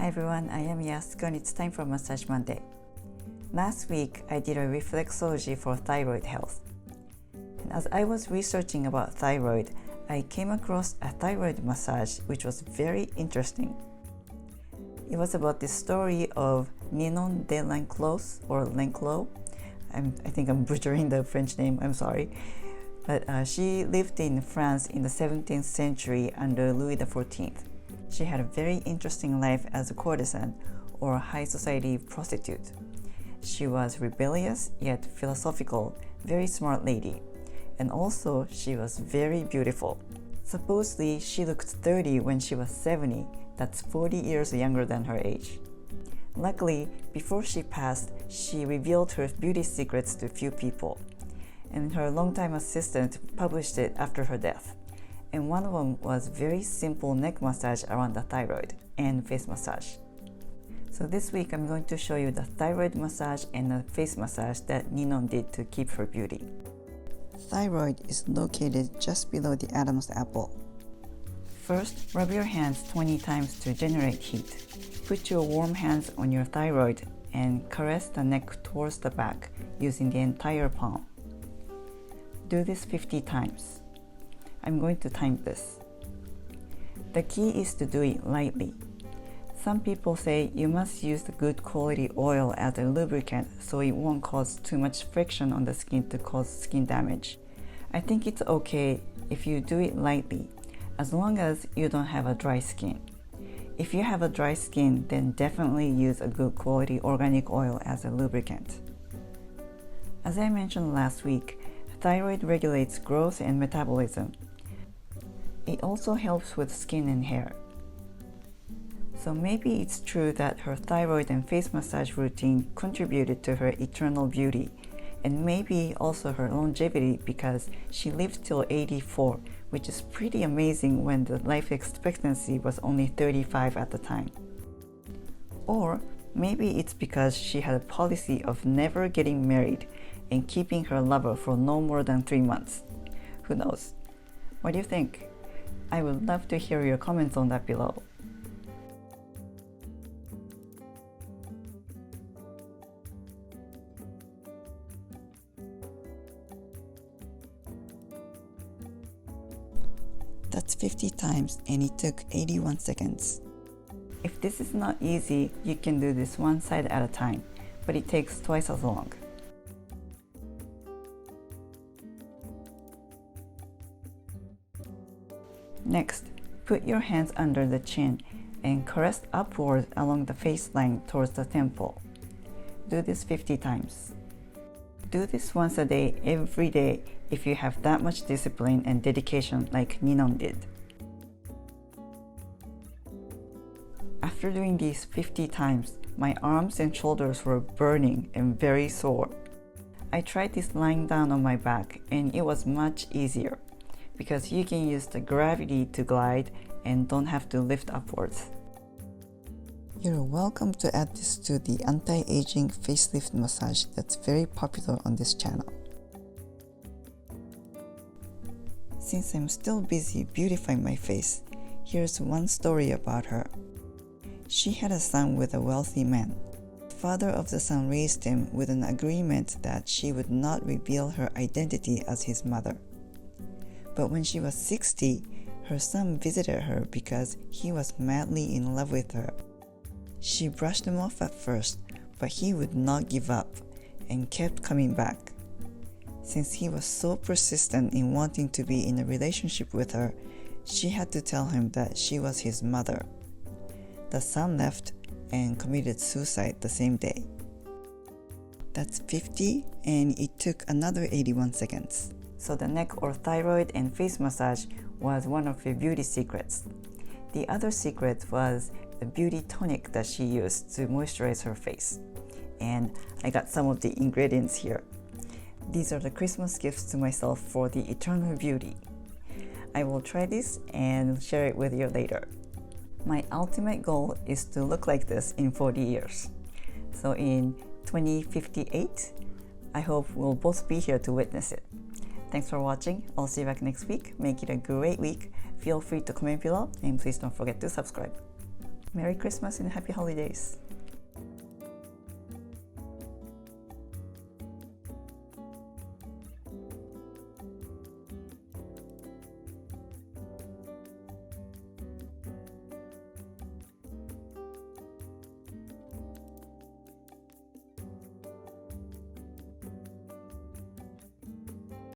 everyone, I am Yasuko and it's time for Massage Monday. Last week, I did a reflexology for thyroid health. And as I was researching about thyroid, I came across a thyroid massage which was very interesting. It was about the story of Ninon de L'Enclos or L'Enclos. I think I'm butchering the French name, I'm sorry. But she lived in France in the 17th century under Louis XIV. She had a very interesting life as a courtesan or a high society prostitute. She was rebellious yet philosophical, very smart lady. And also she was very beautiful. Supposedly she looked 30 when she was 70, that's 40 years younger than her age. Luckily, before she passed, she revealed her beauty secrets to few people. And her longtime assistant published it after her death. And one of them was very simple neck massage around the thyroid and face massage. So this week I'm going to show you the thyroid massage and the face massage that Ninon did to keep her beauty. Thyroid is located just below the Adam's apple. First, rub your hands 20 times to generate heat. Put your warm hands on your thyroid and caress the neck towards the back using the entire palm. Do this 50 times. I'm going to time this. The key is to do it lightly. Some people say you must use the good quality oil as a lubricant so it won't cause too much friction on the skin to cause skin damage. I think it's okay if you do it lightly, as long as you don't have a dry skin. If you have a dry skin, then definitely use a good quality organic oil as a lubricant. As I mentioned last week, thyroid regulates growth and metabolism. It also helps with skin and hair. So maybe it's true that her thyroid and face massage routine contributed to her eternal beauty, and maybe also her longevity because she lived till 84, which is pretty amazing when the life expectancy was only 35 at the time. Or maybe it's because she had a policy of never getting married and keeping her lover for no more than 3 months. Who knows? What do you think? I would love to hear your comments on that below. That's 50 times and it took 81 seconds. If this is not easy, you can do this one side at a time, but it takes twice as long. Next, put your hands under the chin and caress upward along the face line towards the temple. Do this 50 times. Do this once a day, every day, if you have that much discipline and dedication like Ninon did. After doing these 50 times, my arms and shoulders were burning and very sore. I tried this lying down on my back and it was much easier because you can use the gravity to glide and don't have to lift upwards. You're welcome to add this to the anti-aging facelift massage that's very popular on this channel. Since I'm still busy beautifying my face, here's one story about her. She had a son with a wealthy man. The father of the son raised him with an agreement that she would not reveal her identity as his mother. But when she was 60, her son visited her because he was madly in love with her. She brushed him off at first, but he would not give up and kept coming back. Since he was so persistent in wanting to be in a relationship with her, she had to tell him that she was his mother. The son left and committed suicide the same day. That's 50 and it took another 81 seconds. So the neck or thyroid and face massage was one of her beauty secrets. The other secret was the beauty tonic that she used to moisturize her face. And I got some of the ingredients here. These are the Christmas gifts to myself for the eternal beauty. I will try this and share it with you later. My ultimate goal is to look like this in 40 years. So in 2058, I hope we'll both be here to witness it. Thanks for watching. I'll see you back next week. Make it a great week. Feel free to comment below and please don't forget to subscribe. Merry Christmas and Happy Holidays!